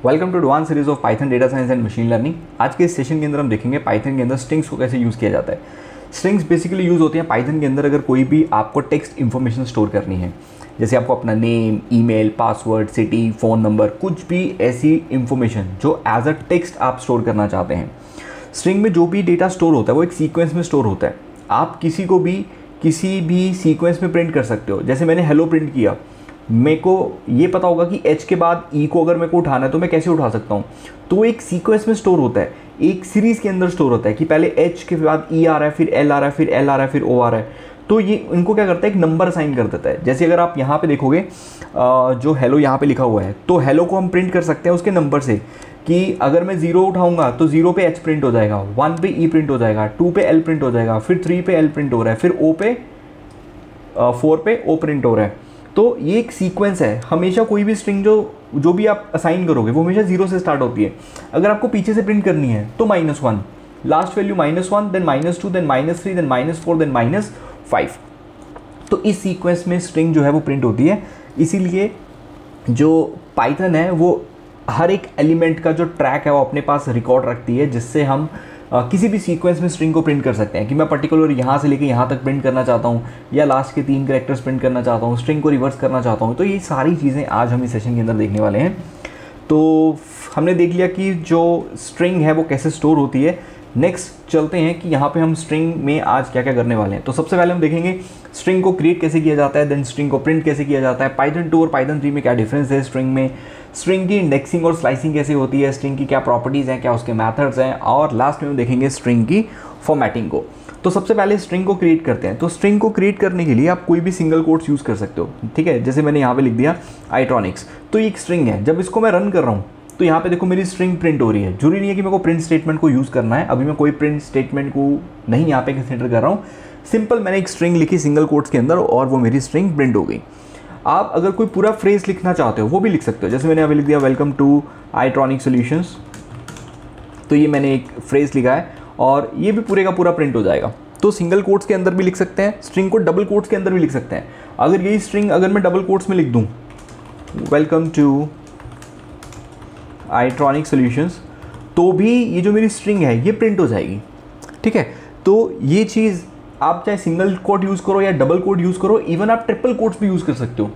Welcome to advance series of Python data science and machine learning. आज के इस session के अंदर हम देखेंगे पाइथन के अंदर स्ट्रिंग्स को कैसे यूज़ किया जाता है। स्ट्रिंग्स बेसिकली यूज़ होती हैं पाइथन के अंदर अगर कोई भी आपको टेक्स्ट इन्फॉर्मेशन स्टोर करनी है, जैसे आपको अपना name, email, password, city, phone number, कुछ भी ऐसी इंफॉर्मेशन जो एज अ टेक्स्ट आप स्टोर करना चाहते हैं। स्ट्रिंग में जो भी डेटा स्टोर होता है वो एक सीक्वेंस में स्टोर होता है। आप किसी भी सीक्वेंस में प्रिंट कर सकते हो। जैसे मैंने हेलो प्रिंट किया, मेरे को ये पता होगा कि एच के बाद ई को अगर मेरे को उठाना है तो मैं कैसे उठा सकता हूँ। तो एक सीक्वेंस में स्टोर होता है, एक सीरीज़ के अंदर स्टोर होता है कि पहले एच के बाद ई आ रहा है, फिर एल आ रहा है, फिर एल आ रहा है, फिर ओ आ रहा है। तो ये इनको क्या करता है, एक नंबर असाइन कर देता है। जैसे अगर आप यहाँ पे देखोगे जो हेलो यहाँ पे लिखा हुआ है, तो हेलो को हम प्रिंट कर सकते हैं उसके नंबर से कि अगर मैं 0 उठाऊंगा तो 0 पे एच प्रिंट हो जाएगा, 1 पे ई प्रिंट हो जाएगा, 2 पे एल प्रिंट हो जाएगा, फिर 3 पे एल प्रिंट हो रहा है, फिर ओ पे 4 पे ओ प्रिंट हो रहा है। तो ये एक सीक्वेंस है। हमेशा कोई भी स्ट्रिंग जो भी आप असाइन करोगे वो हमेशा 0 से स्टार्ट होती है। अगर आपको पीछे से प्रिंट करनी है तो -1, last value -1, then -2, then -3, then -4, then -5। तो इस सीक्वेंस में स्ट्रिंग जो है वो प्रिंट होती है। इसीलिए जो पाइथन है वो हर एक एलिमेंट का जो ट्रैक है वो अपने पास रिकॉर्ड रखती है, जिससे हम किसी भी सीक्वेंस में स्ट्रिंग को प्रिंट कर सकते हैं कि मैं पर्टिकुलर यहाँ से लेके यहाँ तक प्रिंट करना चाहता हूँ या लास्ट के 3 कैरेक्टर्स प्रिंट करना चाहता हूँ, स्ट्रिंग को रिवर्स करना चाहता हूँ। तो ये सारी चीज़ें आज हम इस सेशन के अंदर देखने वाले हैं। तो हमने देख लिया कि जो स्ट्रिंग है वो कैसे स्टोर होती है। नेक्स्ट चलते हैं कि यहाँ पे हम स्ट्रिंग में आज क्या क्या करने वाले हैं। तो सबसे पहले हम देखेंगे स्ट्रिंग को क्रिएट कैसे किया जाता है, देन स्ट्रिंग को प्रिंट कैसे किया जाता है, पाइथन 2 और पाइथन 3 में क्या डिफरेंस है स्ट्रिंग में, स्ट्रिंग की इंडेक्सिंग और स्लाइसिंग कैसे होती है, स्ट्रिंग की क्या प्रॉपर्टीज़ हैं, क्या उसके मेथड्स हैं, और लास्ट में हम देखेंगे स्ट्रिंग की फॉर्मेटिंग को। तो सबसे पहले स्ट्रिंग को क्रिएट करते हैं। तो स्ट्रिंग को क्रिएट करने के लिए आप कोई भी सिंगल कोट्स यूज़ कर सकते हो, ठीक है। जैसे मैंने यहाँ पे लिख दिया आईट्रॉनिक्स, तो ये एक स्ट्रिंग है। जब इसको मैं रन कर रहा हूँ तो यहाँ पे देखो मेरी स्ट्रिंग प्रिंट हो रही है। जरूरी नहीं है कि मेरे को प्रिंट स्टेटमेंट को यूज़ करना है, अभी मैं कोई प्रिंट स्टेटमेंट को नहीं यहाँ पे कंसिडर कर रहा हूँ। सिंपल मैंने एक स्ट्रिंग लिखी सिंगल कोट्स के अंदर और वो मेरी स्ट्रिंग प्रिंट हो गई। आप अगर कोई पूरा फ्रेज लिखना चाहते हो वो भी लिख सकते हो। जैसे मैंने अभी लिख दिया वेलकम टू आईट्रॉनिक सॉल्यूशंस, तो ये मैंने एक फ्रेज लिखा है और ये भी पूरे का पूरा प्रिंट हो जाएगा। तो सिंगल कोट्स के अंदर भी लिख सकते हैं, स्ट्रिंग को डबल कोट्स के अंदर भी लिख सकते हैं। अगर यही स्ट्रिंग अगर मैं डबल कोट्स में लिख दूँ वेलकम टू आईट्रॉनिक सॉल्यूशंस, तो भी ये जो मेरी स्ट्रिंग है ये प्रिंट हो जाएगी, ठीक है। तो ये चीज़ आप चाहे सिंगल कोट यूज़ करो या डबल कोट यूज़ करो, इवन आप ट्रिपल कोट्स भी यूज़ कर सकते हो।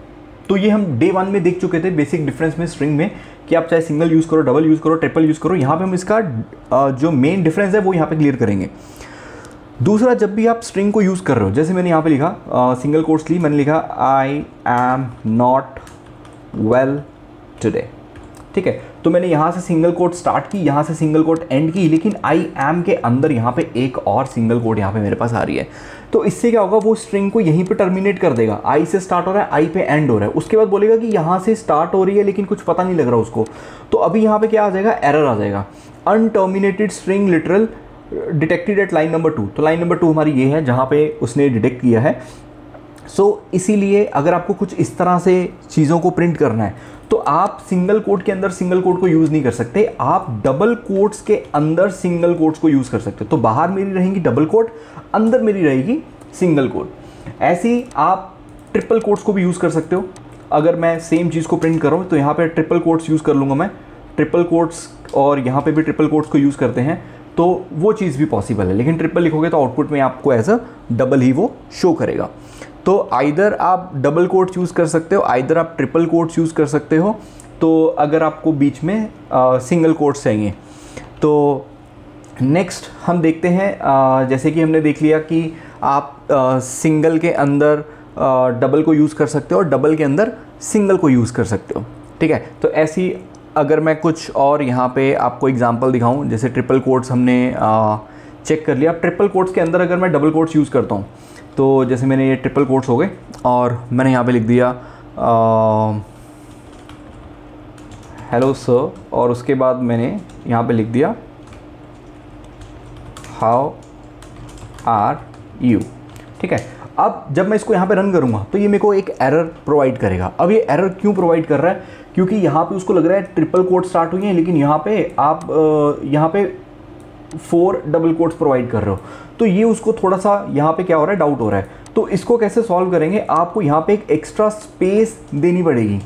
तो ये हम डे 1 में देख चुके थे बेसिक डिफरेंस में स्ट्रिंग में कि आप चाहे सिंगल यूज़ करो, डबल यूज़ करो, ट्रिपल यूज़ करो। यहाँ पे हम इसका जो मेन डिफरेंस है वो यहाँ पे क्लियर करेंगे। दूसरा, जब भी आप स्ट्रिंग को यूज़ कर रहे हो, जैसे मैंने यहाँ पे लिखा सिंगल कोट्स ली, मैंने लिखा I am not well today, ठीक है। तो मैंने यहाँ से सिंगल कोट स्टार्ट की, यहाँ से सिंगल कोट एंड की, लेकिन आई एम के अंदर यहाँ पे एक और सिंगल कोट यहाँ पे मेरे पास आ रही है। तो इससे क्या होगा, वो स्ट्रिंग को यहीं पे टर्मिनेट कर देगा। आई से स्टार्ट हो रहा है, आई पे एंड हो रहा है, उसके बाद बोलेगा कि यहाँ से स्टार्ट हो रही है लेकिन कुछ पता नहीं लग रहा उसको। तो अभी यहाँ पे क्या आ जाएगा, एरर आ जाएगा, unterminated string literal detected at line number 2। तो लाइन नंबर 2 हमारी ये है जहाँ पे उसने डिटेक्ट किया है। इसीलिए अगर आपको कुछ इस तरह से चीज़ों को प्रिंट करना है तो आप सिंगल कोट के अंदर सिंगल कोट को यूज़ नहीं कर सकते, आप डबल कोट्स के अंदर सिंगल कोट्स को यूज़ कर सकते हो। तो बाहर मेरी रहेंगी डबल कोट, अंदर मेरी रहेगी सिंगल कोट। ऐसे ही आप ट्रिपल कोट्स को भी यूज़ कर सकते हो। अगर मैं सेम चीज़ को प्रिंट कर रहा हूँ तो यहाँ पे ट्रिपल कोट्स यूज़ कर लूँगा मैं, ट्रिपल कोट्स, और यहाँ पे भी ट्रिपल कोट्स को यूज़ करते हैं, तो वो चीज़ भी पॉसिबल है। लेकिन ट्रिपल लिखोगे तो आउटपुट में आपको एज अ डबल ही वो शो करेगा। तो आइदर आप डबल कोट्स यूज़ कर सकते हो, आइदर आप ट्रिपल कोट्स यूज़ कर सकते हो। तो अगर आपको बीच में सिंगल कोट्स चाहिए तो नेक्स्ट हम देखते हैं, जैसे कि हमने देख लिया कि आप सिंगल के अंदर डबल को यूज़ कर सकते हो और डबल के अंदर सिंगल को यूज़ कर सकते हो, ठीक है। तो ऐसी अगर मैं कुछ और यहाँ पे आपको एग्जांपल दिखाऊं, जैसे ट्रिपल कोट्स हमने चेक कर लिया। ट्रिपल कोट्स के अंदर अगर मैं डबल कोट्स यूज़ करता हूँ तो जैसे मैंने ये ट्रिपल कोट्स हो गए और मैंने यहाँ पे लिख दिया हेलो सर, और उसके बाद मैंने यहाँ पे लिख दिया हाउ आर यू, ठीक है। अब जब मैं इसको यहाँ पे रन करूँगा तो ये मेरे को एक एरर प्रोवाइड करेगा। अब ये एरर क्यों प्रोवाइड कर रहा है, क्योंकि यहाँ पे उसको लग रहा है ट्रिपल कोट स्टार्ट हुई है, लेकिन यहाँ पे आप यहाँ पे 4 डबल कोट्स प्रोवाइड कर रहे हो। तो ये उसको थोड़ा सा यहाँ पे क्या हो रहा है, डाउट हो रहा है। तो इसको कैसे सॉल्व करेंगे, आपको यहाँ पे एक एक्स्ट्रा स्पेस देनी पड़ेगी।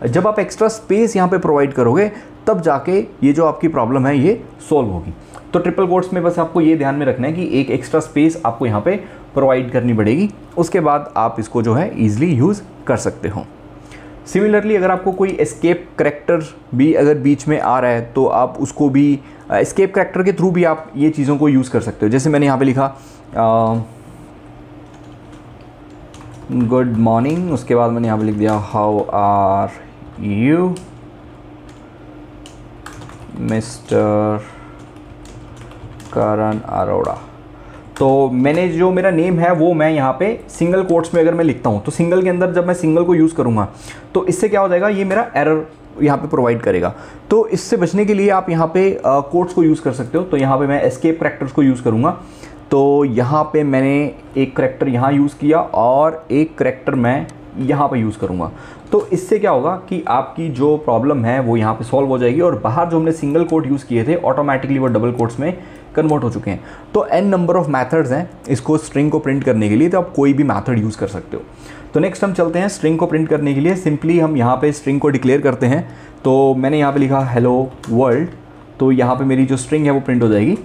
जब आप एक्स्ट्रा स्पेस यहाँ पे प्रोवाइड करोगे तब जाके ये जो आपकी प्रॉब्लम है ये सॉल्व होगी। तो ट्रिपल कोट्स में बस आपको ये ध्यान में रखना है कि एक एक्स्ट्रा स्पेस आपको यहाँ पे प्रोवाइड करनी पड़ेगी, उसके बाद आप इसको जो है ईजिली यूज़ कर सकते हो। सिमिलरली अगर आपको कोई एस्केप करैक्टर भी अगर बीच में आ रहा है तो आप उसको भी एस्केप करैक्टर के थ्रू भी आप ये चीज़ों को यूज़ कर सकते हो। जैसे मैंने यहाँ पे लिखा गुड मॉर्निंग, उसके बाद मैंने यहाँ पे लिख दिया हाउ आर यू मिस्टर करण अरोड़ा। तो मैंने जो मेरा नेम है वो मैं यहाँ पे सिंगल कोट्स में अगर मैं लिखता हूँ तो सिंगल के अंदर जब मैं सिंगल को यूज़ करूँगा तो इससे क्या हो जाएगा, ये मेरा एरर यहाँ पे प्रोवाइड करेगा। तो इससे बचने के लिए आप यहाँ पे कोट्स को यूज़ कर सकते हो। तो यहाँ पे मैं एस्केप करैक्टर्स को यूज़ करूँगा। तो यहाँ पे मैंने एक करैक्टर यहाँ यूज़ किया और एक करैक्टर मैं यहाँ पे यूज़ करूँगा। तो इससे क्या होगा कि आपकी जो प्रॉब्लम है वो यहाँ पे सॉल्व हो जाएगी और बाहर जो हमने सिंगल कोट यूज़ किए थे ऑटोमेटिकली वो डबल कोट्स में कन्वर्ट हो चुके हैं। तो n नंबर ऑफ मेथड्स हैं इसको स्ट्रिंग को प्रिंट करने के लिए, तो आप कोई भी मेथड यूज़ कर सकते हो। तो नेक्स्ट हम चलते हैं स्ट्रिंग को प्रिंट करने के लिए। सिंपली हम यहाँ पे स्ट्रिंग को डिक्लेयर करते हैं। तो मैंने यहाँ पे लिखा हेलो वर्ल्ड, तो यहाँ पे मेरी जो स्ट्रिंग है वो प्रिंट हो जाएगी।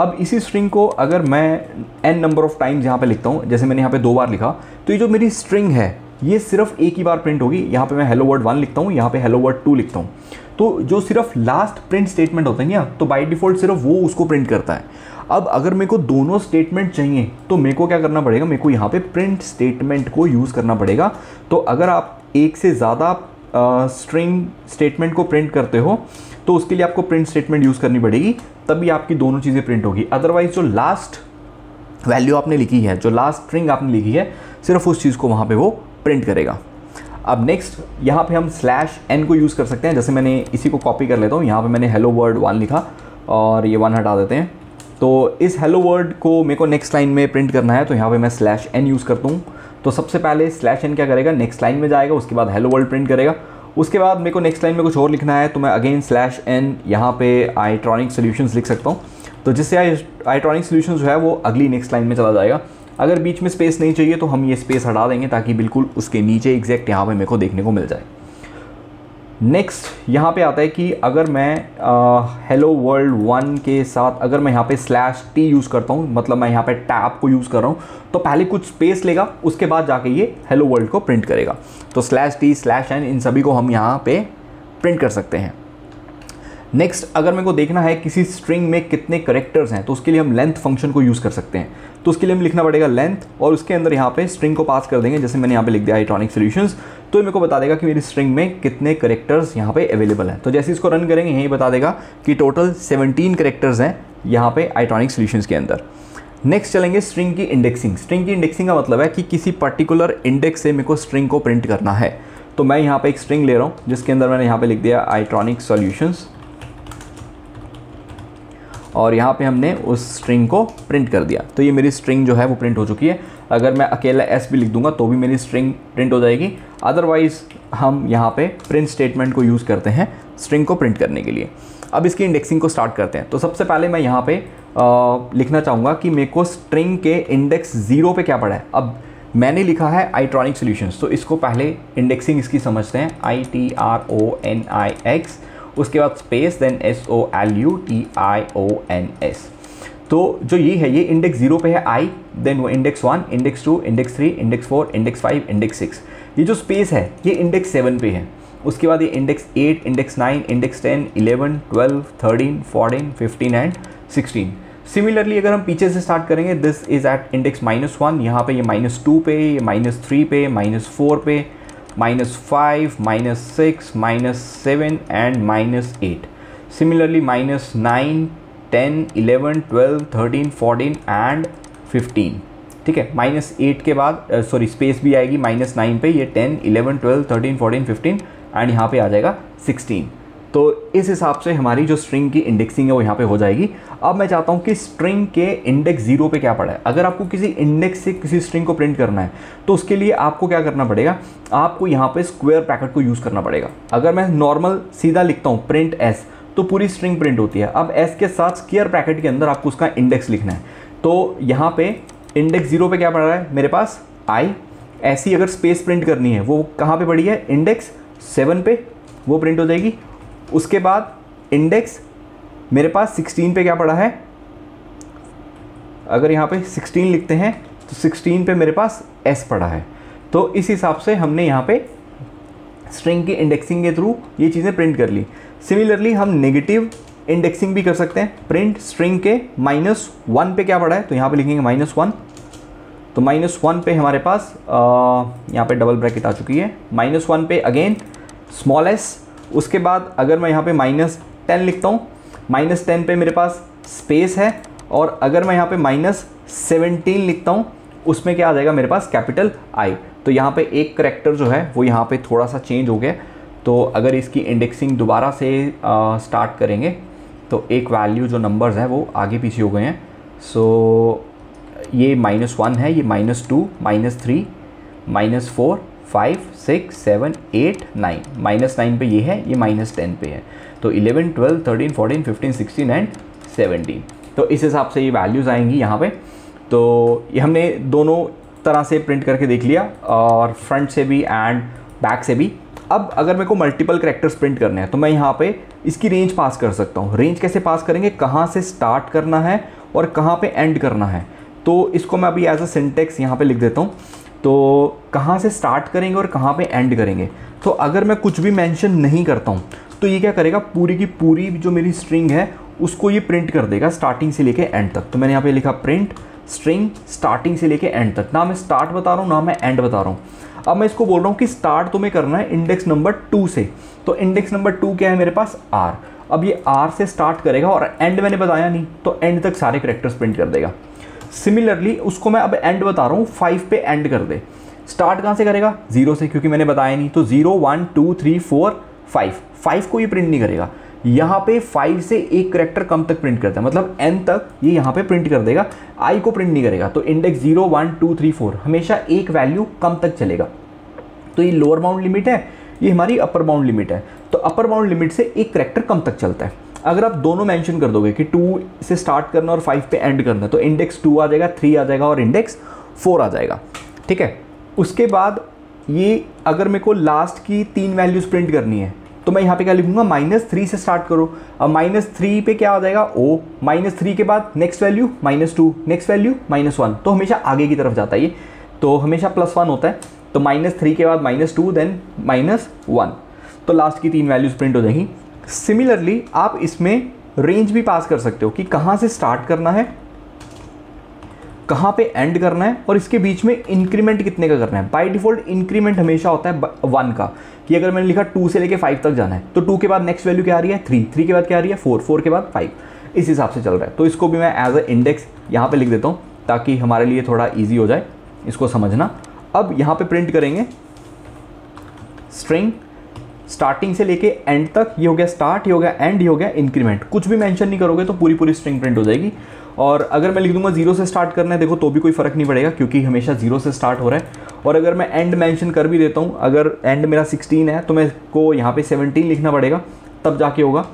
अब इसी स्ट्रिंग को अगर मैं n नंबर ऑफ टाइम्स यहाँ पे लिखता हूँ, जैसे मैंने यहाँ पे 2 बार लिखा, तो ये जो मेरी स्ट्रिंग है ये सिर्फ एक ही बार प्रिंट होगी। यहाँ पे मैं हेलो वर्ड 1 लिखता हूँ, यहाँ पे हेलो वर्ड 2 लिखता हूँ। तो जो सिर्फ लास्ट प्रिंट स्टेटमेंट होता है ना, तो बाय डिफ़ॉल्ट सिर्फ वो उसको प्रिंट करता है। अब अगर मेरे को दोनों स्टेटमेंट चाहिए तो मेरे को क्या करना पड़ेगा, मेरे को यहाँ पे प्रिंट स्टेटमेंट को यूज़ करना पड़ेगा। तो अगर आप एक से ज़्यादा स्ट्रिंग स्टेटमेंट को प्रिंट करते हो तो उसके लिए आपको प्रिंट स्टेटमेंट यूज़ करनी पड़ेगी, तभी आपकी दोनों चीज़ें प्रिंट होगी। अदरवाइज़ जो लास्ट वैल्यू आपने लिखी है, जो लास्ट स्ट्रिंग आपने लिखी है, सिर्फ उस चीज़ को वहाँ पे वो प्रिंट करेगा। अब नेक्स्ट यहाँ पे हम /n को यूज़ कर सकते हैं। जैसे मैंने इसी को कॉपी कर लेता हूँ, यहाँ पे मैंने हेलो वर्ड 1 लिखा और ये 1 हटा देते हैं। तो इस हेलो वर्ड को मेरे को नेक्स्ट लाइन में प्रिंट करना है, तो यहाँ पे मैं /n यूज़ करता हूँ। तो सबसे पहले /n क्या करेगा, नेक्स्ट लाइन में जाएगा, उसके बाद हेलो वर्ल्ड प्रिंट करेगा। उसके बाद मेरे को नेक्स्ट लाइन में कुछ और लिखना है, तो मैं अगेन /n यहाँ पे आईट्रॉनिक सॉल्यूशंस लिख सकता हूँ। तो जिससे आईट्रॉनिक सॉल्यूशंस जो है वो अगली नेक्स्ट लाइन में चला जाएगा। अगर बीच में स्पेस नहीं चाहिए तो हम ये स्पेस हटा देंगे ताकि बिल्कुल उसके नीचे एग्जैक्ट यहाँ पे मेरे को देखने को मिल जाए। नेक्स्ट यहाँ पे आता है कि अगर मैं हेलो वर्ल्ड 1 के साथ अगर मैं यहाँ पे /t यूज़ करता हूँ, मतलब मैं यहाँ पे टैब को यूज़ कर रहा हूँ, तो पहले कुछ स्पेस लेगा, उसके बाद जाके ये हेलो वर्ल्ड को प्रिंट करेगा। तो /t /n इन सभी को हम यहाँ पे प्रिंट कर सकते हैं। नेक्स्ट अगर मेरे को देखना है किसी स्ट्रिंग में कितने करेक्टर्स हैं, तो उसके लिए हम लेंथ फंक्शन को यूज़ कर सकते हैं। तो उसके लिए हमें लिखना पड़ेगा लेंथ और उसके अंदर यहाँ पे स्ट्रिंग को पास कर देंगे। जैसे मैंने यहाँ पे लिख दिया आईट्रॉनिक सॉल्यूशंस, तो ये मेरे को बता देगा कि मेरी स्ट्रिंग में कितने करेक्टर्स यहाँ पे अवेलेबल हैं। तो जैसे इसको रन करेंगे यही बता देगा कि टोटल 17 करेक्टर्स हैं यहाँ पे आईट्रॉनिक सॉल्यूशंस के अंदर। नेक्स्ट चलेंगे स्ट्रिंग की इंडेक्सिंग। स्ट्रिंग की इंडेक्सिंग का मतलब है कि किसी पर्टिकुलर इंडेक्स से मेरे को स्ट्रिंग को प्रिंट करना है। तो मैं यहाँ पे एक स्ट्रिंग ले रहा हूँ जिसके अंदर मैंने यहाँ पे लिख दिया आईट्रॉनिक सॉल्यूशंस और यहाँ पे हमने उस स्ट्रिंग को प्रिंट कर दिया। तो ये मेरी स्ट्रिंग जो है वो प्रिंट हो चुकी है। अगर मैं अकेला s भी लिख दूंगा तो भी मेरी स्ट्रिंग प्रिंट हो जाएगी। अदरवाइज़ हम यहाँ पे प्रिंट स्टेटमेंट को यूज़ करते हैं स्ट्रिंग को प्रिंट करने के लिए। अब इसकी इंडेक्सिंग को स्टार्ट करते हैं। तो सबसे पहले मैं यहाँ पे लिखना चाहूँगा कि मेरे को स्ट्रिंग के इंडेक्स 0 पे क्या पड़ा है। अब मैंने लिखा है आईट्रॉनिक सॉल्यूशंस, तो इसको पहले इंडेक्सिंग इसकी समझते हैं, ITRONIX, उसके बाद स्पेस, देन SOLUTIONS। तो जो ये है ये इंडेक्स 0 पे है I, देन वो index 1, index 2, index 3, index 4, index 5, index 6। ये जो स्पेस है ये इंडेक्स 7 पे है। उसके बाद ये index 8, index 9, index 10, 11, 12, 13, 14, 15 and 16। Similarly अगर हम पीछे से स्टार्ट करेंगे, दिस इज़ एट इंडेक्स -1, यहाँ पे ये -2 पे, ये -3 पे, -4 पे, -5, -6, -7 एंड -8। Similarly -9, 10, 11, 12, 13, 14 and 15। ठीक है, -8 के बाद स्पेस भी आएगी -9 पे, ये 10, 11, 12, 13, 14, 15 एंड यहाँ पे आ जाएगा 16। तो इस हिसाब से हमारी जो स्ट्रिंग की इंडेक्सिंग है वो यहाँ पे हो जाएगी। अब मैं चाहता हूँ कि स्ट्रिंग के इंडेक्स 0 पे क्या पड़ा है। अगर आपको किसी इंडेक्स से किसी स्ट्रिंग को प्रिंट करना है तो उसके लिए आपको क्या करना पड़ेगा, आपको यहाँ पे स्क्वायर ब्रैकेट को यूज़ करना पड़ेगा। अगर मैं नॉर्मल सीधा लिखता हूँ प्रिंट s, तो पूरी स्ट्रिंग प्रिंट होती है। अब s के साथ स्क्वायर ब्रैकेट के अंदर आपको उसका इंडेक्स लिखना है। तो यहाँ पे इंडेक्स 0 पे क्या पड़ रहा है मेरे पास I। ऐसी अगर स्पेस प्रिंट करनी है वो कहाँ पे पड़ी है, इंडेक्स 7 पे, वो प्रिंट हो जाएगी। उसके बाद इंडेक्स मेरे पास 16 पे क्या पड़ा है, अगर यहाँ पे 16 लिखते हैं तो 16 पे मेरे पास s पड़ा है। तो इस हिसाब से हमने यहाँ पे स्ट्रिंग की इंडेक्सिंग के थ्रू ये चीज़ें प्रिंट कर ली। सिमिलरली हम नेगेटिव इंडेक्सिंग भी कर सकते हैं। प्रिंट स्ट्रिंग के -1 पे क्या पड़ा है, तो यहाँ पे लिखेंगे -1, तो -1 पे हमारे पास यहाँ पे डबल ब्रैकेट आ चुकी है। -1 पे अगेन स्मॉल s, उसके बाद अगर मैं यहाँ पे -10 लिखता हूँ, -10 पे मेरे पास स्पेस है, और अगर मैं यहाँ पे -17 लिखता हूँ उसमें क्या आ जाएगा मेरे पास कैपिटल I। तो यहाँ पे एक करैक्टर जो है वो यहाँ पे थोड़ा सा चेंज हो गया। तो अगर इसकी इंडेक्सिंग दोबारा से स्टार्ट करेंगे तो एक वैल्यू जो नंबर्स हैं वो आगे पीछे हो गए हैं। सो ये -1 है, ये -2, -3, -4, 5, 6, 7, 8, 9, -9 पे ये है, ये -10 पे है। तो 11, 12, 13, 14, 15, 16 एंड 17। तो इस हिसाब से ये वैल्यूज़ आएंगी यहाँ पे। तो ये हमने दोनों तरह से प्रिंट करके देख लिया, और फ्रंट से भी एंड बैक से भी। अब अगर मेरे को मल्टीपल कैरेक्टर्स प्रिंट करने हैं तो मैं यहाँ पे इसकी रेंज पास कर सकता हूँ। रेंज कैसे पास करेंगे, कहाँ से स्टार्ट करना है और कहाँ पे एंड करना है। तो इसको मैं अभी एज अ सिंटेक्स यहाँ पे लिख देता हूँ। तो कहाँ से स्टार्ट करेंगे और कहाँ पे एंड करेंगे। तो अगर मैं कुछ भी मेंशन नहीं करता हूँ तो ये क्या करेगा, पूरी की पूरी जो मेरी स्ट्रिंग है उसको ये प्रिंट कर देगा स्टार्टिंग से लेके एंड तक। तो मैंने यहाँ पे लिखा प्रिंट स्ट्रिंग स्टार्टिंग से लेके एंड तक। ना मैं स्टार्ट बता रहा हूँ ना मैं एंड बता रहा हूँ। अब मैं इसको बोल रहा हूँ कि स्टार्ट तुम्हें करना है इंडेक्स नंबर 2 से। तो इंडेक्स नंबर 2 क्या है मेरे पास, R। अब ये R से स्टार्ट करेगा और एंड मैंने बताया नहीं, तो एंड तक सारे कैरेक्टर्स प्रिंट कर देगा। सिमिलरली उसको मैं अब एंड बता रहा हूँ, 5 पे एंड कर दे। स्टार्ट कहाँ से करेगा, 0 से, क्योंकि मैंने बताया नहीं। तो 0, 1, 2, 3, 4, 5 को ये प्रिंट नहीं करेगा। यहाँ पे 5 से एक करेक्टर कम तक प्रिंट करता है, मतलब n तक ये यहाँ पे प्रिंट कर देगा, I को प्रिंट नहीं करेगा। तो इंडेक्स 0, 1, 2, 3, 4 हमेशा एक वैल्यू कम तक चलेगा। तो ये लोअर बाउंड लिमिट है, ये हमारी अपर बाउंड लिमिट है। तो अपर बाउंड लिमिट से एक करेक्टर कम तक चलता है। अगर आप दोनों मेंशन कर दोगे कि 2 से स्टार्ट करना और 5 पे एंड करना, तो इंडेक्स 2 आ जाएगा, 3 आ जाएगा और इंडेक्स 4 आ जाएगा। ठीक है। उसके बाद ये अगर मेरे को लास्ट की 3 वैल्यूज़ प्रिंट करनी है तो मैं यहाँ पे क्या लिखूंगा, -3 से स्टार्ट करो। अब -3 पे क्या आ जाएगा, O। -3 के बाद नेक्स्ट वैल्यू -2, नेक्स्ट वैल्यू -1। तो हमेशा आगे की तरफ जाता है ये, तो हमेशा +1 होता है। तो -3 के बाद -2 देन -1। तो लास्ट की 3 वैल्यूज़ प्रिंट हो जाएंगी। सिमिलरली आप इसमें रेंज भी पास कर सकते हो कि कहाँ से स्टार्ट करना है, कहाँ पे एंड करना है, और इसके बीच में इंक्रीमेंट कितने का करना है। बाय डिफ़ॉल्ट इंक्रीमेंट हमेशा होता है 1 का, कि अगर मैंने लिखा 2 से लेके 5 तक जाना है तो 2 के बाद नेक्स्ट वैल्यू क्या आ रही है, 3, 3 के बाद क्या आ रही है, 4, 4 के बाद 5। इस हिसाब से चल रहा है। तो इसको भी मैं एज अ इंडेक्स यहाँ पे लिख देता हूँ ताकि हमारे लिए थोड़ा ईजी हो जाए इसको समझना। अब यहाँ पे प्रिंट करेंगे स्ट्रिंग स्टार्टिंग से लेके एंड तक। ये हो गया स्टार्ट, ये हो गया एंड, ये हो गया इंक्रीमेंट। कुछ भी मेंशन नहीं करोगे तो पूरी पूरी स्ट्रिंग प्रिंट हो जाएगी। और अगर मैं लिख दूंगा 0 से स्टार्ट करना है, देखो तो भी कोई फ़र्क नहीं पड़ेगा क्योंकि हमेशा 0 से स्टार्ट हो रहा है। और अगर मैं एंड मेंशन कर भी देता हूँ, अगर एंड मेरा 16 है तो मैं को यहाँ पे 17 लिखना पड़ेगा तब जाके होगा।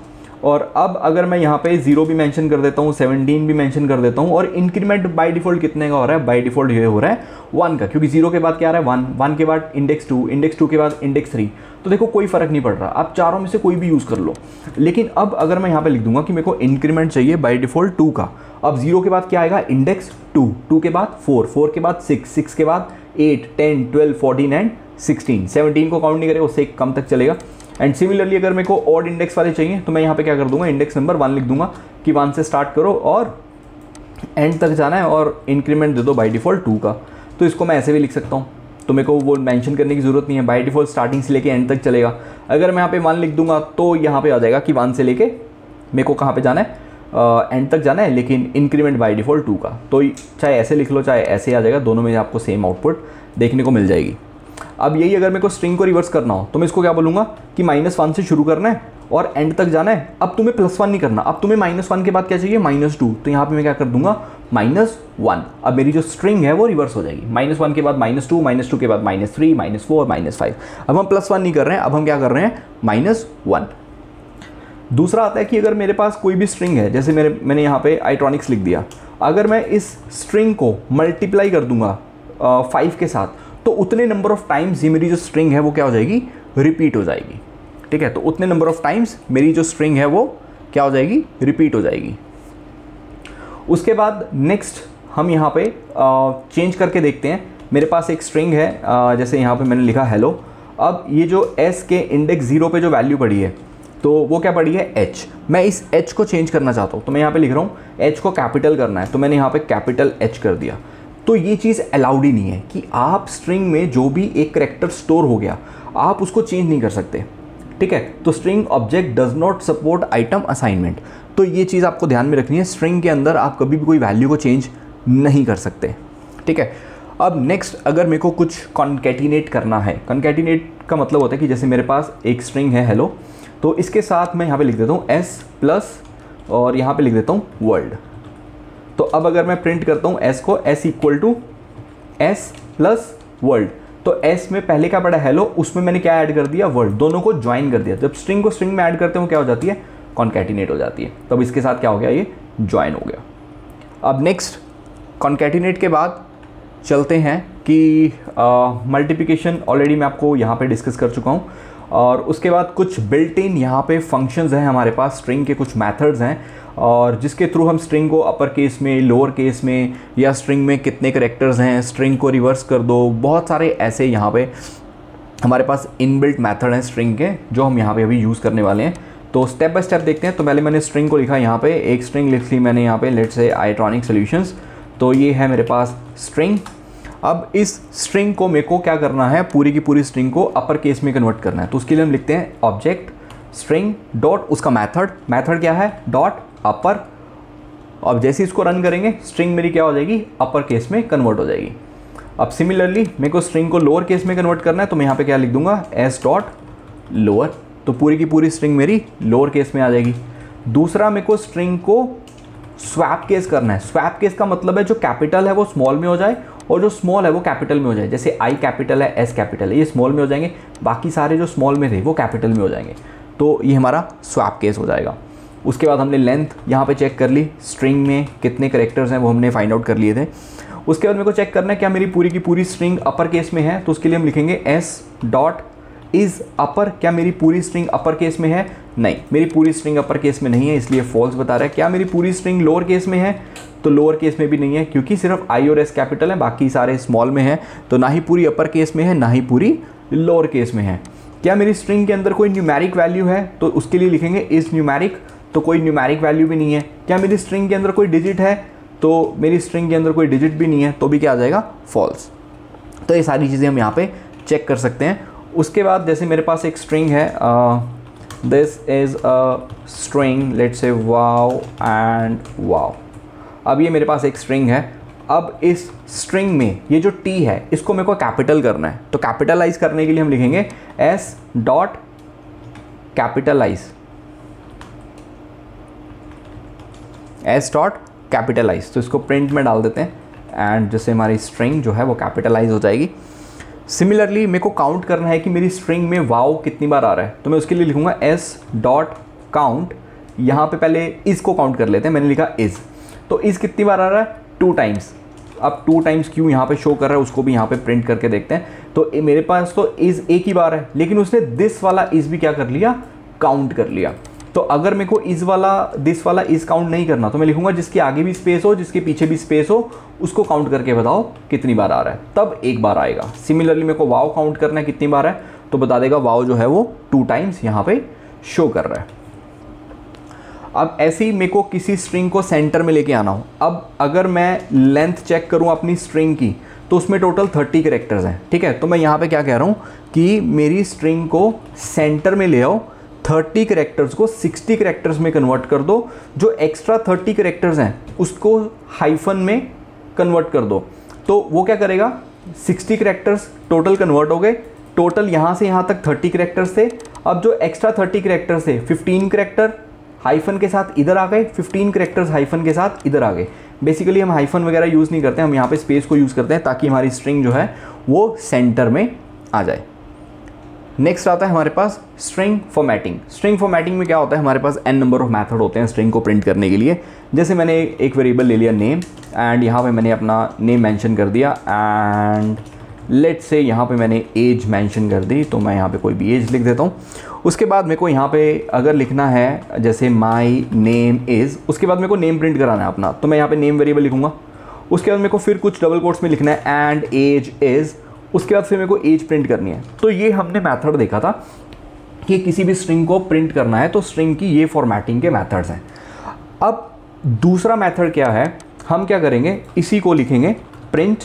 और अब अगर मैं यहाँ पे 0 भी मेंशन कर देता हूँ, 17 भी मेंशन कर देता हूँ, और इंक्रीमेंट बाय डिफ़ॉल्ट कितने का हो रहा है, बाय डिफ़ॉल्ट ये हो रहा है 1 का, क्योंकि 0 के बाद क्या आ रहा है 1, 1 के बाद इंडेक्स 2, इंडेक्स 2 के बाद इंडेक्स 3। तो देखो कोई फ़र्क नहीं पड़ रहा, आप चारों में से कोई भी यूज़ कर लो। लेकिन अब अगर मैं यहाँ पे लिख दूंगा कि मेरे को इंक्रीमेंट चाहिए बाय डिफ़ॉल्ट 2 का, अब 0 के बाद क्या आएगा, इंडेक्स 2, 2 के बाद 4, 4 के बाद 6, 6 के बाद 8, 10, 12, 14 एंड 16, 17 को काउंट नहीं करेगा, उससे एक कम तक चलेगा। एंड सिमिलरली अगर मेरे को ऑड इंडेक्स वाले चाहिए तो मैं यहाँ पे क्या कर दूंगा, इंडेक्स नंबर 1 लिख दूंगा कि 1 से स्टार्ट करो और एंड तक जाना है, और इंक्रीमेंट दे दो बाय डिफ़ॉल्ट 2 का। तो इसको मैं ऐसे भी लिख सकता हूँ, तो मेरे को वो मेंशन करने की ज़रूरत नहीं है, बाय डिफ़ॉल्ट स्टार्टिंग से लेके एंड तक चलेगा। अगर मैं यहाँ पे 1 लिख दूंगा तो यहाँ पे आ जाएगा कि 1 से लेके मेरे को कहाँ पे जाना है, एंड तक जाना है, लेकिन इंक्रीमेंट बाय डिफ़ॉल्ट 2 का। तो चाहे ऐसे लिख लो चाहे ऐसे आ जाएगा, दोनों में आपको सेम आउटपुट देखने को मिल जाएगी। अब यही अगर मेरे को स्ट्रिंग को रिवर्स करना हो तो मैं इसको क्या बोलूँगा कि -1 से शुरू करना है और एंड तक जाना है। अब तुम्हें +1 नहीं करना, अब तुम्हें -1 के बाद क्या चाहिए, -2। तो यहाँ पे मैं क्या कर दूंगा, -1। अब मेरी जो स्ट्रिंग है वो रिवर्स हो जाएगी, -1 के बाद -2, -2 के बाद -3, -4, -5। अब हम +1 नहीं कर रहे हैं, अब हम क्या कर रहे हैं, -1। दूसरा आता है कि अगर मेरे पास कोई भी स्ट्रिंग है, जैसे मैंने यहाँ पे आइट्रॉनिक्स लिख दिया, अगर मैं इस स्ट्रिंग को मल्टीप्लाई कर दूंगा 5 के साथ, तो उतने नंबर ऑफ टाइम्स ये मेरी जो स्ट्रिंग है वो क्या हो जाएगी, रिपीट हो जाएगी। ठीक है, तो उतने नंबर ऑफ टाइम्स मेरी जो स्ट्रिंग है वो क्या हो जाएगी, रिपीट हो जाएगी। उसके बाद नेक्स्ट हम यहाँ पे चेंज करके देखते हैं। मेरे पास एक स्ट्रिंग है, जैसे यहाँ पे मैंने लिखा हेलो। अब ये जो s के इंडेक्स 0 पे जो वैल्यू पड़ी है तो वो क्या पड़ी है, h। मैं इस h को चेंज करना चाहता हूँ, तो मैं यहाँ पे लिख रहा हूँ h को कैपिटल करना है, तो मैंने यहाँ पे कैपिटल H कर दिया। तो ये चीज़ अलाउड ही नहीं है कि आप स्ट्रिंग में जो भी एक करैक्टर स्टोर हो गया आप उसको चेंज नहीं कर सकते, ठीक है। तो string object does not support item assignment, तो ये चीज़ आपको ध्यान में रखनी है। स्ट्रिंग के अंदर आप कभी भी कोई वैल्यू को चेंज नहीं कर सकते, ठीक है। अब नेक्स्ट अगर मेरे को कुछ कॉन्कैटिनेट करना है, कॉन्कैटिनेट का मतलब होता है कि जैसे मेरे पास एक स्ट्रिंग है हेलो, तो इसके साथ मैं यहाँ पे लिख देता हूँ s प्लस और यहाँ पे लिख देता हूँ वर्ल्ड। तो अब अगर मैं प्रिंट करता हूँ s को, s equal to s plus world, तो s में पहले क्या पड़ा हेलो, उसमें मैंने क्या ऐड कर दिया, वर्ल्ड, दोनों को ज्वाइन कर दिया। जब स्ट्रिंग को स्ट्रिंग में ऐड करते हो क्या हो जाती है, कॉन्कैटिनेट हो जाती है। तब इसके साथ क्या हो गया, ये ज्वाइन हो गया। अब नेक्स्ट कॉन्कैटिनेट के बाद चलते हैं कि मल्टीप्लिकेशन ऑलरेडी मैं आपको यहाँ पे डिस्कस कर चुका हूँ, और उसके बाद कुछ बिल्ट इन यहाँ पे फंक्शंस हैं हमारे पास, स्ट्रिंग के कुछ मेथड्स हैं, और जिसके थ्रू हम स्ट्रिंग को अपर केस में, लोअर केस में, या स्ट्रिंग में कितने करैक्टर्स हैं, स्ट्रिंग को रिवर्स कर दो, बहुत सारे ऐसे यहाँ पे हमारे पास इनबिल्ट मेथड हैं स्ट्रिंग के, जो हम यहाँ पे अभी यूज़ करने वाले हैं। तो स्टेप बाय स्टेप देखते हैं। तो पहले मैंने स्ट्रिंग को लिखा यहाँ पे, एक स्ट्रिंग लिख ली मैंने यहाँ पे, लेट्स से आईट्रॉनिक सॉल्यूशंस। तो ये है मेरे पास स्ट्रिंग। अब इस स्ट्रिंग को मेरे को क्या करना है, पूरी की पूरी स्ट्रिंग को अपर केस में कन्वर्ट करना है। तो उसके लिए हम लिखते हैं ऑब्जेक्ट स्ट्रिंग डॉट उसका मेथड क्या है, डॉट अपर। अब जैसे इसको रन करेंगे स्ट्रिंग मेरी क्या हो जाएगी, अपर केस में कन्वर्ट हो जाएगी। अब सिमिलरली मेरे को स्ट्रिंग को लोअर केस में कन्वर्ट करना है, तो मैं यहाँ पे क्या लिख दूंगा, एस डॉट लोअर। तो पूरी की पूरी स्ट्रिंग मेरी लोअर केस में आ जाएगी। दूसरा मेरे को स्ट्रिंग को स्वैप केस करना है। स्वैप केस का मतलब है जो कैपिटल है वो स्मॉल में हो जाए और जो स्मॉल है वो कैपिटल में हो जाए। जैसे आई कैपिटल है, एस कैपिटल है, ये स्मॉल में हो जाएंगे, बाकी सारे जो स्मॉल में थे वो कैपिटल में हो जाएंगे। तो ये हमारा स्वैप केस हो जाएगा। उसके बाद हमने लेंथ यहाँ पे चेक कर ली, स्ट्रिंग में कितने कैरेक्टर्स हैं वो हमने फाइंड आउट कर लिए थे। उसके बाद मेरे को चेक करना है क्या मेरी पूरी की पूरी स्ट्रिंग अपर केस में है, तो उसके लिए हम लिखेंगे एस डॉट इज़ अपर। क्या मेरी पूरी स्ट्रिंग अपर केस में है, नहीं, मेरी पूरी स्ट्रिंग अपर केस में नहीं है, इसलिए फॉल्स बता रहा है। क्या मेरी पूरी स्ट्रिंग लोअर केस में है, तो लोअर केस में भी नहीं है, क्योंकि सिर्फ आई और एस कैपिटल है, बाकी सारे स्मॉल में है। तो ना ही पूरी अपर केस में है, ना ही पूरी लोअर केस में है। क्या मेरी स्ट्रिंग के अंदर कोई न्यूमेरिक वैल्यू है, तो उसके लिए लिखेंगे इज़ न्यूमेरिक, तो कोई न्यूमेरिक वैल्यू भी नहीं है। क्या मेरी स्ट्रिंग के अंदर कोई डिजिट है, तो मेरी स्ट्रिंग के अंदर कोई डिजिट भी नहीं है, तो भी क्या आ जाएगा, फॉल्स। तो ये सारी चीज़ें हम यहाँ पे चेक कर सकते हैं। उसके बाद जैसे मेरे पास एक स्ट्रिंग है, this is a string, let's say wow and वाव। अब ये मेरे पास एक स्ट्रिंग है। अब इस स्ट्रिंग में ये जो टी है इसको मेरे को कैपिटल करना है, तो कैपिटलाइज करने के लिए हम लिखेंगे S dot capitalise, S dot capitalise. तो इसको प्रिंट में डाल देते हैं एंड जैसे हमारी स्ट्रिंग जो है वो कैपिटलाइज हो जाएगी। सिमिलरली मेरे को काउंट करना है कि मेरी स्ट्रिंग में वाव कितनी बार आ रहा है, तो मैं उसके लिए लिखूंगा एस डॉट काउंट। यहाँ पे पहले इज़ को काउंट कर लेते हैं, मैंने लिखा इज़, तो इज़ कितनी बार आ रहा है, 2 टाइम्स। अब 2 टाइम्स क्यों यहाँ पे शो कर रहा है उसको भी यहाँ पे प्रिंट करके देखते हैं। तो मेरे पास तो इज़ एक ही बार है, लेकिन उसने दिस वाला इज़ भी क्या कर लिया, काउंट कर लिया। तो अगर मेरे को इस वाला दिस वाला इज़ काउंट नहीं करना, तो मैं लिखूंगा जिसके आगे भी स्पेस हो, जिसके पीछे भी स्पेस हो, उसको काउंट करके बताओ कितनी बार आ रहा है, तब एक बार आएगा। सिमिलरली मेरे को वाव काउंट करना है कितनी बार है, तो बता देगा वाव जो है वो 2 टाइम्स यहाँ पे शो कर रहा है। अब ऐसे ही मेरे को किसी स्ट्रिंग को सेंटर में लेके आना हो। अब अगर मैं लेंथ चेक करूँ अपनी स्ट्रिंग की, तो उसमें टोटल 30 कैरेक्टर्स हैं, ठीक है। तो मैं यहाँ पे क्या कह रहा हूँ कि मेरी स्ट्रिंग को सेंटर में ले आओ, 30 कैरेक्टर्स को 60 कैरेक्टर्स में कन्वर्ट कर दो, जो एक्स्ट्रा 30 कैरेक्टर्स हैं उसको हाइफन में कन्वर्ट कर दो। तो वो क्या करेगा, 60 कैरेक्टर्स टोटल कन्वर्ट हो गए। टोटल यहाँ से यहाँ तक 30 कैरेक्टर्स थे। अब जो एक्स्ट्रा 30 कैरेक्टर्स थे, 15 कैरेक्टर हाइफन के साथ इधर आ गए, 15 कैरेक्टर्स हाइफन के साथ इधर आ गए। बेसिकली हम हाइफन वगैरह यूज़ नहीं करते, हम यहाँ पे स्पेस को यूज़ करते हैं ताकि हमारी स्ट्रिंग जो है वो सेंटर में आ जाए। नेक्स्ट आता है हमारे पास स्ट्रिंग फॉर्मेटिंग। स्ट्रिंग फॉर्मेटिंग में क्या होता है, हमारे पास n नंबर ऑफ मेथड होते हैं स्ट्रिंग को प्रिंट करने के लिए। जैसे मैंने एक वेरिएबल ले लिया नेम, एंड यहाँ पे मैंने अपना नेम मेंशन कर दिया, एंड लेट्स से यहाँ पे मैंने एज मेंशन कर दी, तो मैं यहाँ पे कोई भी एज लिख देता हूँ। उसके बाद मेरे को यहाँ पे अगर लिखना है जैसे माई नेम इज़, उसके बाद मेरे को नेम प्रिंट कराना है अपना, तो मैं यहाँ पे नेम वेरिएबल लिखूँगा। उसके बाद मेरे को फिर कुछ डबल कोट्स में लिखना है एंड एज इज़, उसके बाद फिर मेरे को एज प्रिंट करनी है। तो ये हमने मेथड देखा था कि किसी भी स्ट्रिंग को प्रिंट करना है तो स्ट्रिंग की ये फॉर्मेटिंग के मेथड्स हैं। अब दूसरा मेथड क्या है, हम क्या करेंगे, इसी को लिखेंगे प्रिंट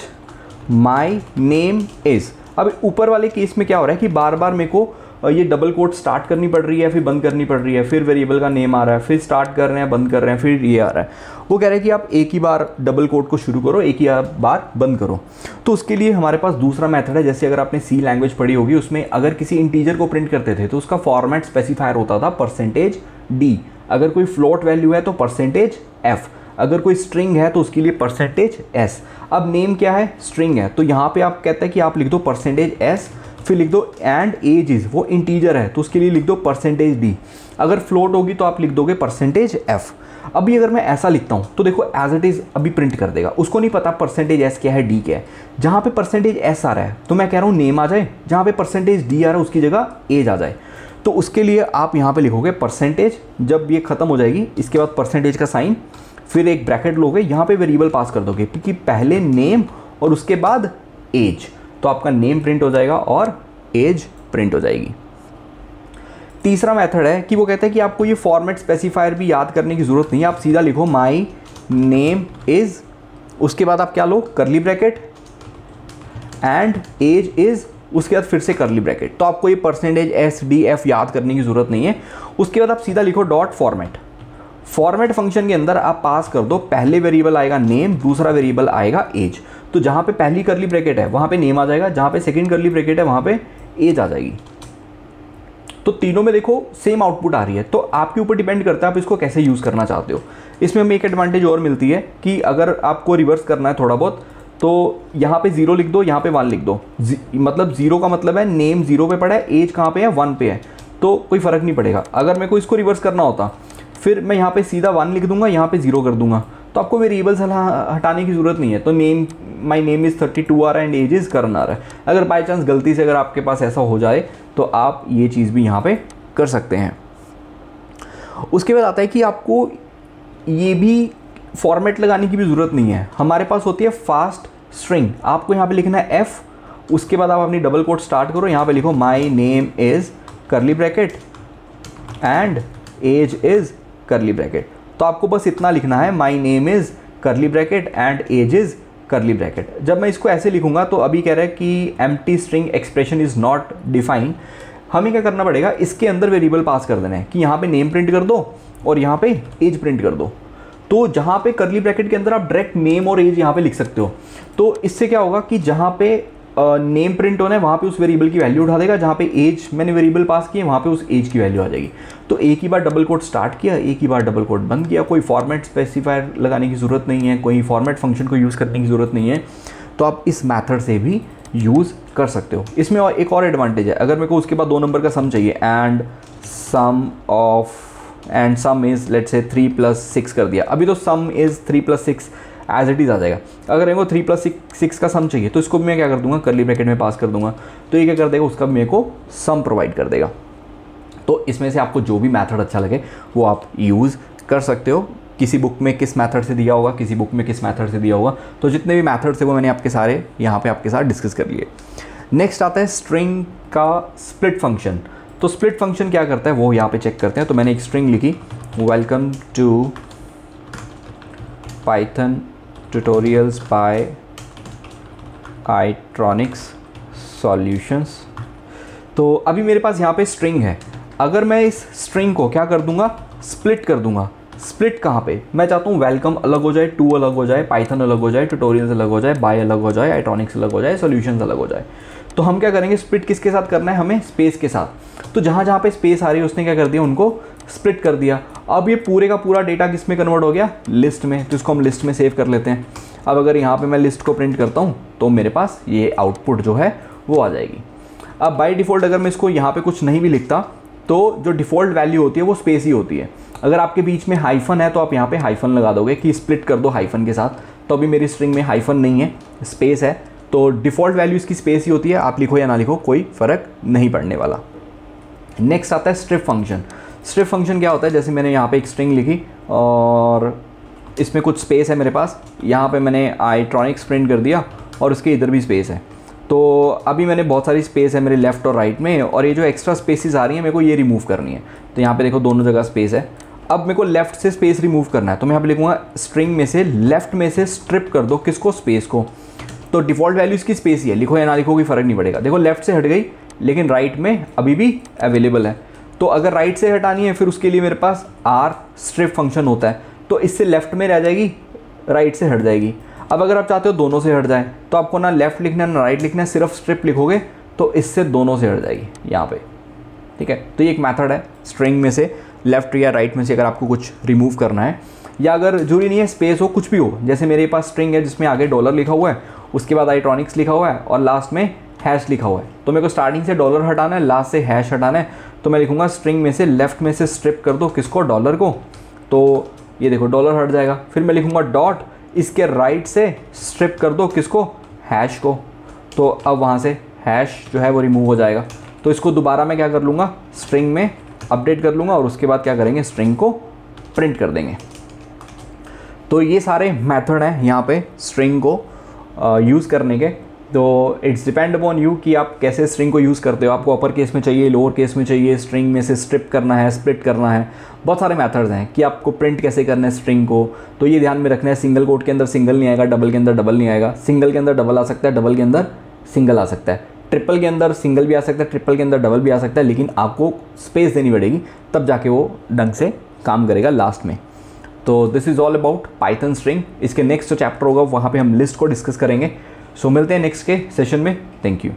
माई नेम इज़। अब ऊपर वाले केस में क्या हो रहा है कि बार बार मेरे को ये डबल कोट स्टार्ट करनी पड़ रही है, फिर बंद करनी पड़ रही है, फिर वेरिएबल का नेम आ रहा है, फिर स्टार्ट कर रहे हैं, बंद कर रहे हैं, फिर ये आ रहा है। वो कह रहे हैं कि आप एक ही बार डबल कोट को शुरू करो, एक ही बार बंद करो। तो उसके लिए हमारे पास दूसरा मेथड है। जैसे अगर आपने सी लैंग्वेज पढ़ी होगी, उसमें अगर किसी इंटीजर को प्रिंट करते थे तो उसका फॉर्मेट स्पेसिफायर होता था %d। अगर कोई फ्लोट वैल्यू है तो %f। अगर कोई स्ट्रिंग है तो उसके लिए %s। अब नेम क्या है, स्ट्रिंग है, तो यहाँ पे आप कहते हैं कि आप लिख दो %s, फिर लिख दो एंड एज इज़, वो इंटीजर है तो उसके लिए लिख दो %d। अगर फ्लोट होगी तो आप लिख दोगे %f। अभी अगर मैं ऐसा लिखता हूँ तो देखो एज इट इज़ अभी प्रिंट कर देगा, उसको नहीं पता %s क्या है, d क्या है। जहाँ पे %s आ रहा है तो मैं कह रहा हूँ नेम आ जाए, जहाँ पे %d आ रहा है उसकी जगह एज आ जाए। तो उसके लिए आप यहाँ पे लिखोगे %, जब ये ख़त्म हो जाएगी इसके बाद % का साइन, फिर एक ब्रैकेट लोगे, यहाँ पे वेरिएबल पास कर दोगे क्योंकि पहले नेम और उसके बाद एज, तो आपका नेम प्रिंट हो जाएगा और एज प्रिंट हो जाएगी। तीसरा मेथड है कि वो कहते हैं कि आपको ये फॉर्मेट स्पेसिफायर भी याद करने की ज़रूरत नहीं है, आप सीधा लिखो माई नेम इज़, उसके बाद आप क्या लो, करली ब्रैकेट एंड एज इज़, उसके बाद फिर से करली ब्रैकेट। तो आपको ये %s_d_f याद करने की ज़रूरत नहीं है। उसके बाद आप सीधा लिखो डॉट फॉर्मेट। फॉर्मेट फंक्शन के अंदर आप पास कर दो, पहले वेरिएबल आएगा नेम, दूसरा वेरिएबल आएगा एज। तो जहाँ पे पहली करली ब्रैकेट है वहाँ पे नेम आ जाएगा, जहाँ पे सेकंड करली ब्रैकेट है वहाँ पे एज आ जाएगी। तो तीनों में देखो सेम आउटपुट आ रही है। तो आपके ऊपर डिपेंड करता है आप इसको कैसे यूज़ करना चाहते हो। इसमें हमें एक एडवांटेज और मिलती है कि अगर आपको रिवर्स करना है थोड़ा बहुत, तो यहाँ पे 0 लिख दो, यहाँ पे 1 लिख दो। मतलब 0 का मतलब है नेम 0 पे पड़ा है, एज कहाँ पे है, 1 पे है, तो कोई फ़र्क नहीं पड़ेगा। अगर मेरे को इसको रिवर्स करना होता फिर मैं यहाँ पे सीधा 1 लिख दूंगा, यहाँ पे 0 कर दूंगा, तो आपको वेरिएबल्स हटाने की ज़रूरत नहीं है। तो नेम माई नेम इज़ 32 आ रहा है एंड एज इज़ करन आ रहा है। अगर बाई चांस गलती से अगर आपके पास ऐसा हो जाए तो आप ये चीज़ भी यहाँ पे कर सकते हैं। उसके बाद आता है कि आपको ये भी फॉर्मेट लगाने की भी ज़रूरत नहीं है। हमारे पास होती है फास्ट स्ट्रिंग। आपको यहाँ पे लिखना है f, उसके बाद आप अपनी डबल कोट स्टार्ट करो, यहाँ पे लिखो my name is curly bracket and age is curly bracket. तो आपको बस इतना लिखना है, my name is curly bracket and age is curly bracket. जब मैं इसको ऐसे लिखूंगा तो अभी कह रहा है कि empty string expression is not defined. हमें क्या करना पड़ेगा, इसके अंदर वेरिएबल पास कर देना है कि यहाँ पे नेम प्रिंट कर दो और यहाँ पे एज प्रिंट कर दो। तो जहाँ पे करली ब्रैकेट के अंदर आप डायरेक्ट नेम और एज यहाँ पे लिख सकते हो। तो इससे क्या होगा कि जहाँ पे नेम प्रिंट होना है वहाँ पे उस वेरिएबल की वैल्यू उठा देगा, जहाँ पे एज मैंने वेरिएबल पास किया वहाँ पे उस एज की वैल्यू आ जाएगी। तो एक ही बार डबल कोट स्टार्ट किया, एक ही बार डबल कोट बंद किया, कोई फॉर्मेट स्पेसिफायर लगाने की ज़रूरत नहीं है, कोई फॉर्मेट फंक्शन को यूज़ करने की ज़रूरत नहीं है। तो आप इस मैथड से भी यूज़ कर सकते हो। इसमें और एक और एडवांटेज है, अगर मेरे को उसके बाद 2 नंबर का सम चाहिए and some is let's say 3 + 6 कर दिया, अभी तो sum is 3 + 6 as it is आ जाएगा। अगर मेरे को 3 + 6 का सम चाहिए तो इसको भी मैं क्या कर दूंगा, करली ब्रैकेट में पास कर दूंगा, तो ये क्या कर देगा, उसका मेरे को सम प्रोवाइड कर देगा। तो इसमें से आपको जो भी मेथड अच्छा लगे वो आप यूज़ कर सकते हो। किसी बुक में किस मेथड से दिया होगा, किसी बुक में किस मेथड से दिया होगा, तो जितने भी मेथड्स है वो मैंने आपके सारे यहाँ पे आपके साथ डिस्कस कर लिए। नेक्स्ट आता है स्ट्रिंग का स्प्लिट फंक्शन। तो स्प्लिट फंक्शन क्या करता है वो यहाँ पे चेक करते हैं। तो मैंने एक स्ट्रिंग लिखी, welcome to Python tutorials by iTronics solutions. तो अभी मेरे पास यहाँ पे स्ट्रिंग है। अगर मैं इस स्ट्रिंग को क्या कर दूंगा, स्प्लिट कर दूंगा। स्प्लिट कहाँ पे, मैं चाहता हूँ वेलकम अलग हो जाए, टू अलग हो जाए, पाइथन अलग हो जाए, ट्यूटोरियल्स अलग हो जाए, बाय अलग हो जाए, आईट्रॉनिक्स अलग हो जाए, सॉल्यूशंस अलग हो जाए। तो हम क्या करेंगे, स्प्लिट किसके साथ करना है, हमें स्पेस के साथ। तो जहाँ जहाँ पे स्पेस आ रही है उसने क्या कर दिया, उनको स्प्लिट कर दिया। अब ये पूरे का पूरा डेटा किस में कन्वर्ट हो गया, लिस्ट में। तो इसको हम लिस्ट में सेव कर लेते हैं। अब अगर यहाँ पे मैं लिस्ट को प्रिंट करता हूँ तो मेरे पास ये आउटपुट जो है वो आ जाएगी। अब बाय डिफ़ॉल्ट अगर मैं इसको यहाँ पे कुछ नहीं भी लिखता तो जो डिफ़ॉल्ट वैल्यू होती है वो स्पेस ही होती है। अगर आपके बीच में हाइफन है तो आप यहाँ पे हाइफन लगा दोगे कि स्प्लिट कर दो हाइफन के साथ। तो अभी मेरी स्ट्रिंग में हाइफन नहीं है, स्पेस है, तो डिफ़ॉल्ट वैल्यू इसकी स्पेस ही होती है। आप लिखो या ना लिखो कोई फ़र्क नहीं पड़ने वाला। नेक्स्ट आता है स्ट्रिप फंक्शन। स्ट्रिप फंक्शन क्या होता है, जैसे मैंने यहाँ पे एक स्ट्रिंग लिखी और इसमें कुछ स्पेस है मेरे पास, यहाँ पे मैंने आईट्रॉनिक्स प्रिंट कर दिया और उसके इधर भी स्पेस है। तो अभी मैंने बहुत सारी स्पेस है मेरे लेफ़्ट और राइट में, और ये जो एक्स्ट्रा स्पेसिस आ रही हैं मेरे को ये रिमूव करनी है। तो यहाँ पे देखो दोनों जगह स्पेस है। अब मेरे को लेफ़्ट से स्पेस रिमूव करना है, तो मैं यहाँ पे लिखूँगा स्ट्रिंग में से लेफ़्ट में से स्ट्रिप कर दो किसको, स्पेस को। तो डिफ़ॉल्ट वैल्यू इसकी स्पेस ही है, लिखो या ना लिखो कोई फ़र्क नहीं पड़ेगा। देखो लेफ़्ट से हट गई लेकिन राइट में अभी भी अवेलेबल है। तो अगर राइट से हटानी है फिर उसके लिए मेरे पास आर स्ट्रिप फंक्शन होता है, तो इससे लेफ़्ट में रह जाएगी, राइट से हट जाएगी। अब अगर आप चाहते हो दोनों से हट जाए तो आपको ना लेफ़्ट लिखना है ना राइट लिखना है, सिर्फ स्ट्रिप लिखोगे तो इससे दोनों से हट जाएगी यहाँ पे, ठीक है। तो ये एक मेथड है स्ट्रिंग में से लेफ़्ट या राइट में से अगर आपको कुछ रिमूव करना है, या अगर जरूरी नहीं है स्पेस हो, कुछ भी हो। जैसे मेरे पास स्ट्रिंग है जिसमें आगे डॉलर लिखा हुआ है, उसके बाद आईट्रॉनिक्स लिखा हुआ है और लास्ट में हैश लिखा हुआ है। तो मेरे को स्टार्टिंग से डॉलर हटाना है, लास्ट से हैश हटाना है, तो मैं लिखूँगा स्ट्रिंग में से लेफ़्ट में से स्ट्रिप कर दो किसको, डॉलर को। तो ये देखो डॉलर हट जाएगा। फिर मैं लिखूँगा डॉट, इसके राइट से स्ट्रिप कर दो किसको, हैश को। तो अब वहाँ से हैश जो है वो रिमूव हो जाएगा। तो इसको दोबारा मैं क्या कर लूँगा, स्ट्रिंग में अपडेट कर लूँगा और उसके बाद क्या करेंगे, स्ट्रिंग को प्रिंट कर देंगे। तो ये सारे मेथड हैं यहाँ पे स्ट्रिंग को यूज़ करने के। तो इट्स डिपेंड अपॉन यू कि आप कैसे स्ट्रिंग को यूज़ करते हो। आपको अपर केस में चाहिए, लोअर केस में चाहिए, स्ट्रिंग में से स्ट्रिप करना है, स्प्लिट करना है, बहुत सारे मेथड्स हैं कि आपको प्रिंट कैसे करना है स्ट्रिंग को। तो ये ध्यान में रखना है, सिंगल कोट के अंदर सिंगल नहीं आएगा, डबल के अंदर डबल नहीं आएगा। सिंगल के अंदर डबल आ सकता है, डबल के अंदर सिंगल आ सकता है, ट्रिपल के अंदर सिंगल भी आ सकता है, ट्रिपल के अंदर डबल भी आ सकता है, लेकिन आपको स्पेस देनी पड़ेगी तब जाके वो ढंग से काम करेगा लास्ट में। तो this is all about Python string. इसके नेक्स्ट जो चैप्टर होगा वहाँ पे हम लिस्ट को डिस्कस करेंगे। सो मिलते हैं नेक्स्ट के सेशन में। Thank you.